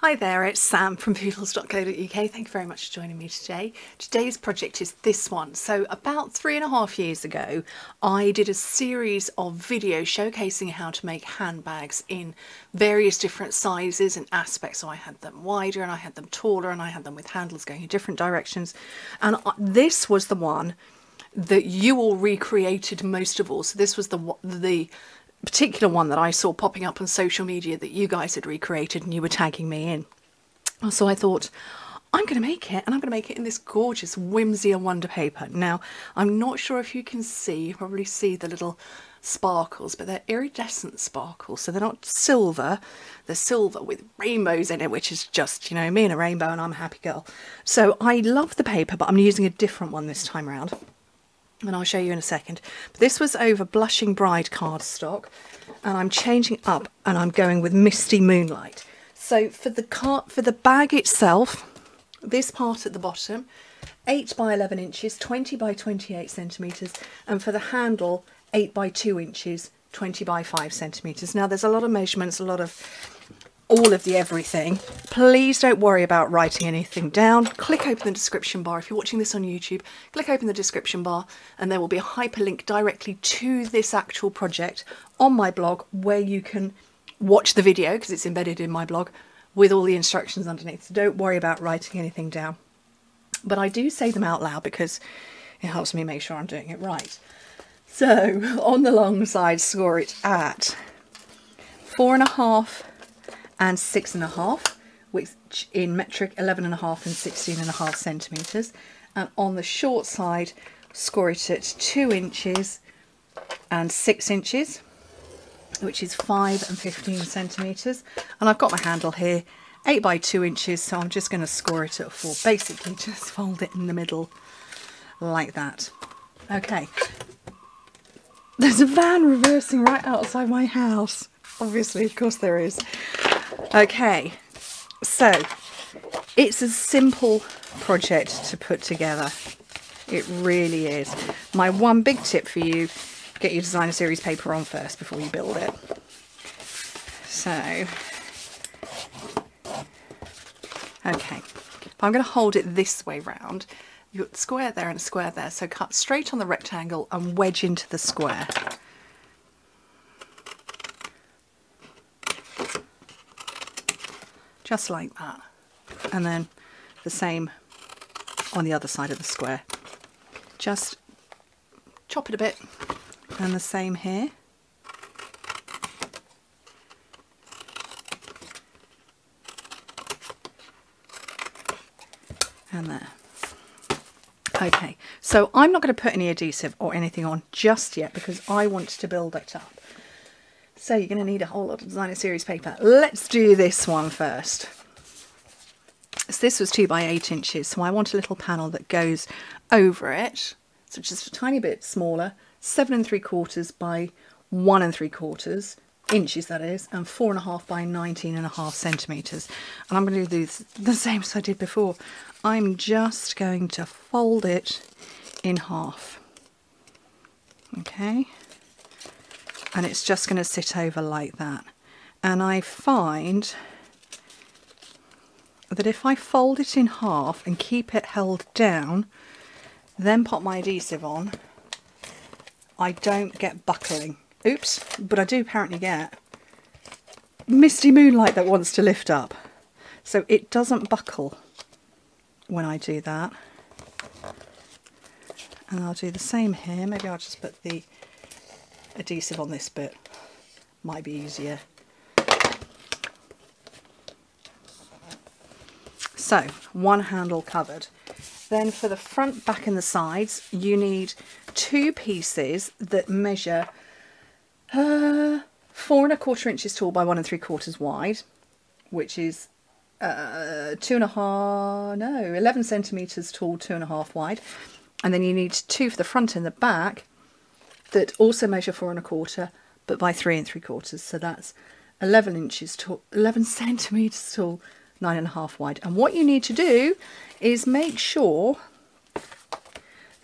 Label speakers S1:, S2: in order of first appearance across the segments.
S1: Hi there, it's Sam from Pootles.co.uk. Thank you very much for joining me today. Today's project is this one. So about 3.5 years ago, I did a series of videos showcasing how to make handbags in various different sizes and aspects. So I had them wider and I had them taller and I had them with handles going in different directions. And this was the one that you all recreated most of all. So this was the particular one that I saw popping up on social media that you guys had recreated and you were tagging me in. So I thought, I'm going to make it, and I'm going to make it in this gorgeous Whimsy and Wonder paper. Now, I'm not sure if you can see, you probably see the little sparkles, but they're iridescent sparkles, so they're not silver. They're silver with rainbows in it, which is just, you know, me and a rainbow and I'm a happy girl. So I love the paper, but I'm using a different one this time around, and I'll show you in a second. But this was over Blushing Bride cardstock, and I'm changing up and I'm going with Misty Moonlight. So for the bag itself, this part at the bottom, 8 by 11 inches, 20 by 28 centimetres, and for the handle, 8 by 2 inches, 20 by 5 centimetres. Now there's a lot of measurements, a lot of all of the everything. Please don't worry about writing anything down. Click open the description bar. If you're watching this on YouTube, click open the description bar and there will be a hyperlink directly to this actual project on my blog where you can watch the video, because it's embedded in my blog, with all the instructions underneath. So don't worry about writing anything down. But I do say them out loud because it helps me make sure I'm doing it right. So on the long side, score it at 4.5 and 6.5, which in metric 11.5 and 16.5 centimetres, and on the short side score it at 2 inches and 6 inches, which is 5 and 15 centimetres, and I've got my handle here 8 by 2 inches, so I'm just going to score it at 4. Basically just fold it in the middle like that. Okay, there's a van reversing right outside my house, obviously, of course there is. Okay, so it's a simple project to put together. It really is. My one big tip for you, get your designer series paper on first before you build it. So, okay, I'm going to hold it this way round. You've got a square there and a square there, so cut straight on the rectangle and wedge into the square. Just like that, and then the same on the other side of the square. Just chop it a bit, and the same here. And there. Okay, so I'm not going to put any adhesive or anything on just yet because I want to build it up. So you're going to need a whole lot of designer series paper. Let's do this one first. So this was 2 by 8 inches, so I want a little panel that goes over it, so just a tiny bit smaller, 7 3/4 by 1 3/4 inches, that is, and 4.5 by 19.5 centimetres. And I'm going to do the same as I did before. I'm just going to fold it in half. Okay. And it's just going to sit over like that. And I find that if I fold it in half and keep it held down, then pop my adhesive on, I don't get buckling. Oops, but I do apparently get Misty Moonlight that wants to lift up. So it doesn't buckle when I do that. And I'll do the same here. Maybe I'll just put the adhesive on this bit, might be easier. So one handle covered. Then for the front, back and the sides, you need 2 pieces that measure 4.25 inches tall by 1 3/4 wide, which is 11 centimetres tall, 2.5 wide. And then you need 2 for the front and the back that also measure 4 1/4 but by 3 3/4, so that's 11 inches tall, 11 centimetres tall, 9.5 wide. And what you need to do is make sure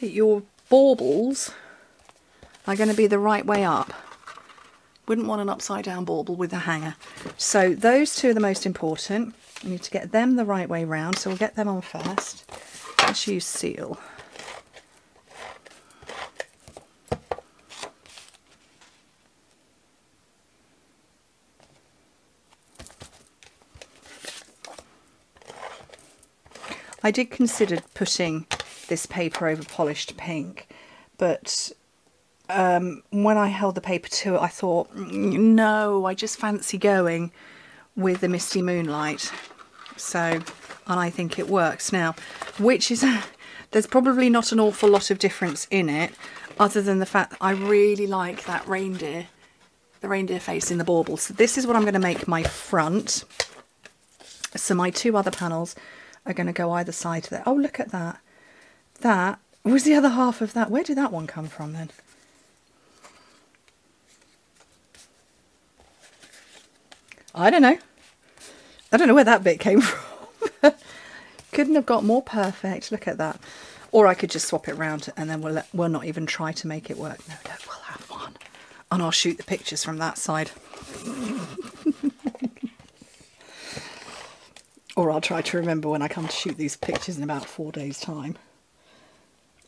S1: that your baubles are going to be the right way up. Wouldn't want an upside down bauble with a hanger. So those 2 are the most important. We need to get them the right way round, so we'll get them on first. Let's use seal. I did consider putting this paper over polished pink, but when I held the paper to it, I thought, no, I just fancy going with the Misty Moonlight. So, and I think it works. Now, which is, there's probably not an awful lot of difference in it, other than the fact that I really like that reindeer, the reindeer face in the bauble. So this is what I'm going to make my front. So my two other panels are going to go either side of that. Oh, look at that. That was the other half of that. Where did that one come from then? I don't know. I don't know where that bit came from. Couldn't have got more perfect. Look at that. Or I could just swap it round and then we'll not even try to make it work. No, we'll have one. And I'll shoot the pictures from that side. Or I'll try to remember when I come to shoot these pictures in about 4 days' time.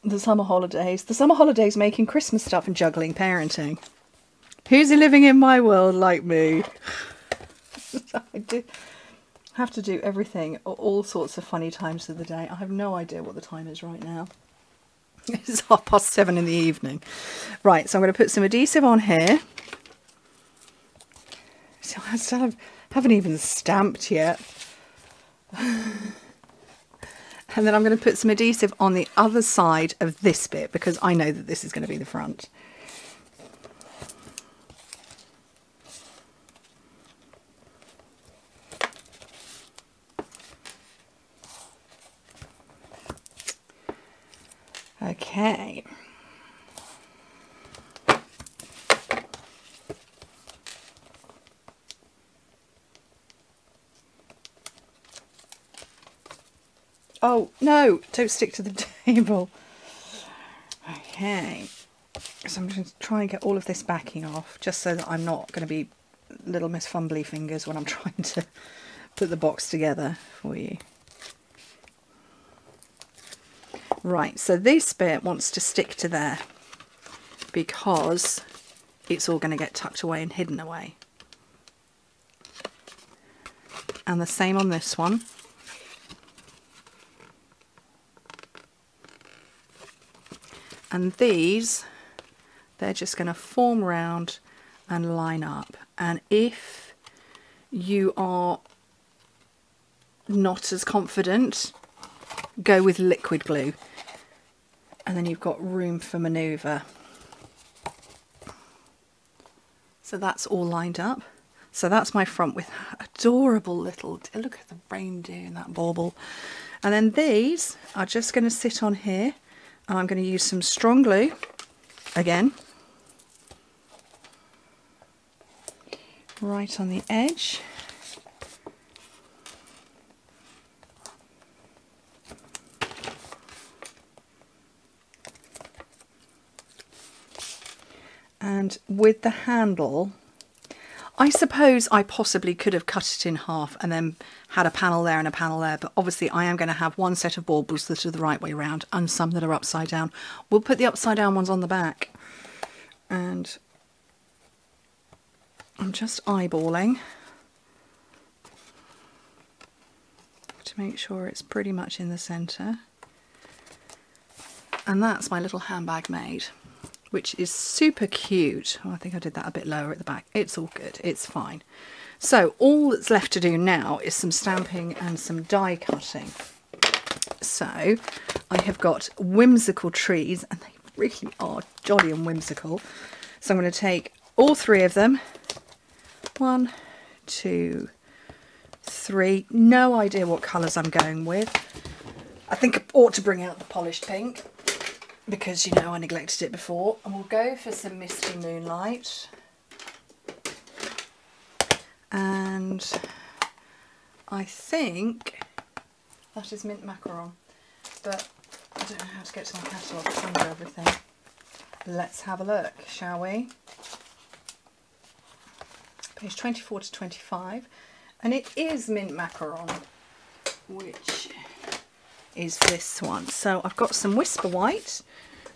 S1: The summer holidays. The summer holidays making Christmas stuff and juggling parenting. Who's living in my world like me? I do have to do everything at all sorts of funny times of the day. I have no idea what the time is right now. It's 7:30 in the evening. Right, so I'm going to put some adhesive on here. So I still haven't even stamped yet. And then I'm going to put some adhesive on the other side of this bit because I know that this is going to be the front. Okay. Oh, no, don't stick to the table. Okay. So I'm just going to try and get all of this backing off, just so that I'm not going to be little Miss Fumbly Fingers when I'm trying to put the box together for you. Right, so this bit wants to stick to there because it's all going to get tucked away and hidden away. And the same on this one. And these, they're just going to form round and line up. And if you are not as confident, go with liquid glue. And then you've got room for manoeuvre. So that's all lined up. So that's my front with adorable little, look at the reindeer in that bauble. And then these are just going to sit on here. And I'm going to use some strong glue again, right on the edge. And with the handle, I suppose I possibly could have cut it in half and then had a panel there and a panel there, but obviously I am going to have one set of baubles that are the right way round and some that are upside down. We'll put the upside down ones on the back. And I'm just eyeballing to make sure it's pretty much in the centre. And that's my little handbag made, which is super cute. Oh, I think I did that a bit lower at the back. It's all good, it's fine. So all that's left to do now is some stamping and some die cutting. So I have got whimsical trees, and they really are jolly and whimsical. So I'm going to take all three of them. 1, 2, 3. No idea what colours I'm going with. I think I ought to bring out the polished pink, because, you know, I neglected it before. And we'll go for some Misty Moonlight. And I think that is mint macaron. But I don't know how to get to my catalogue. It's under everything. Let's have a look, shall we? Page 24 to 25. and it is mint macaron, which is this one. So I've got some Whisper White,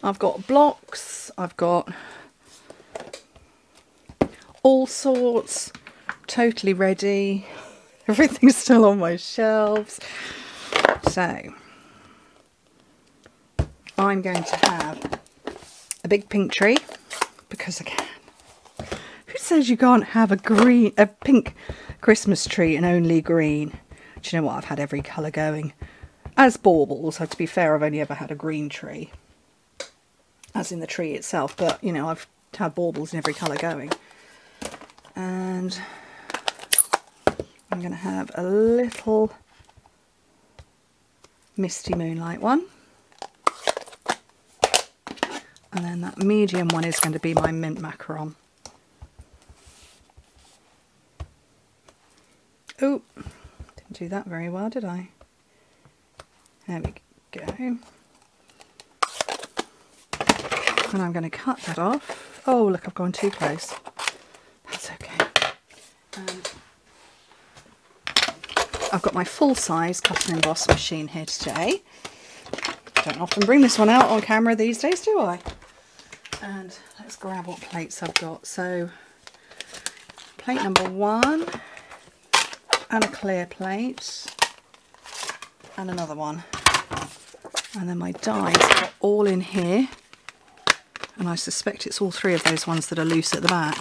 S1: I've got blocks, I've got all sorts, totally ready. Everything's still on my shelves. So I'm going to have a big pink tree because I can. Who says you can't have a pink Christmas tree and only green? Do you know what? I've had every colour going. As baubles, so to be fair, I've only ever had a green tree, as in the tree itself, but you know, I've had baubles in every colour going. And I'm going to have a little misty moonlight one. And then that medium one is going to be my mint macaron. Oh, didn't do that very well, did I? There we go. And I'm going to cut that off. Oh, look, I've gone too close. That's okay. And I've got my full-size cut and emboss machine here today. Don't often bring this one out on camera these days, do I? And let's grab what plates I've got. So, plate number 1, and a clear plate, and another one. And then my dies are all in here, and I suspect it's all 3 of those ones that are loose at the back.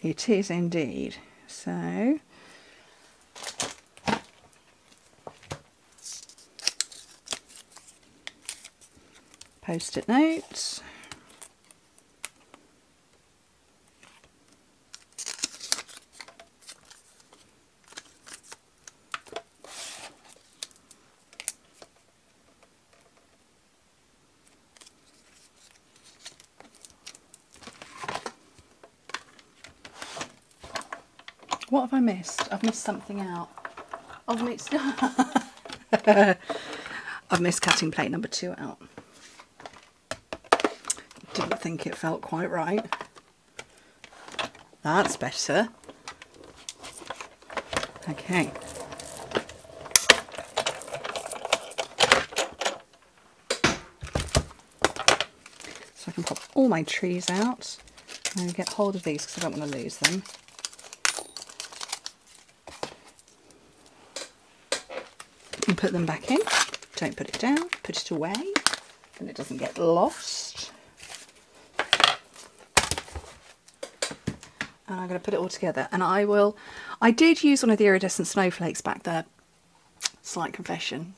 S1: It is indeed. So post-it notes. What have I missed? I've missed something out. I've missed I've missed cutting plate number 2 out. Didn't think it felt quite right. That's better. Okay. So I can pop all my trees out and get hold of these because I don't want to lose them. And put them back in. Don't put it down, put it away, and it doesn't get lost. And I'm going to put it all together, and I did use one of the iridescent snowflakes back there. Slight confession,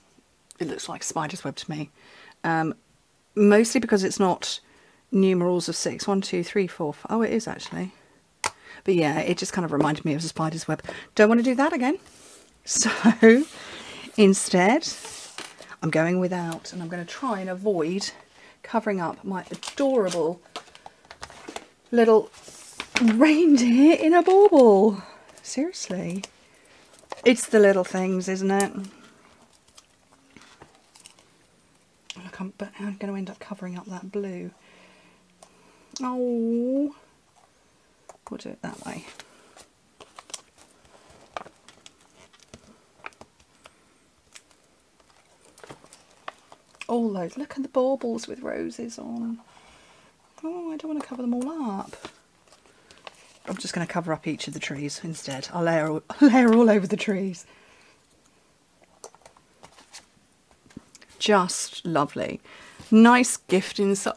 S1: it looks like a spider's web to me. Mostly because it's not numerals of 6. 1, 2, 3, 4, 5. Oh, it is actually. But yeah, it just kind of reminded me of a spider's web. Don't want to do that again. So instead, I'm going without, and I'm going to try and avoid covering up my adorable little reindeer in a bauble. Seriously. It's the little things, isn't it? Look, I'm going to end up covering up that blue. Oh, we'll do it that way. All those, look at the baubles with roses on. Oh, I don't want to cover them all up. I'm just going to cover up each of the trees instead. I'll layer all over the trees. Just lovely. Nice gift inside.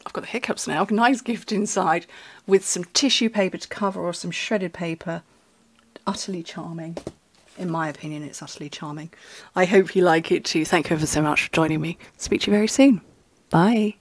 S1: I've got the hiccups now. Nice gift inside with some tissue paper to cover or some shredded paper. Utterly charming. In my opinion, it's utterly charming. I hope you like it too. Thank you ever so much for joining me. Speak to you very soon. Bye.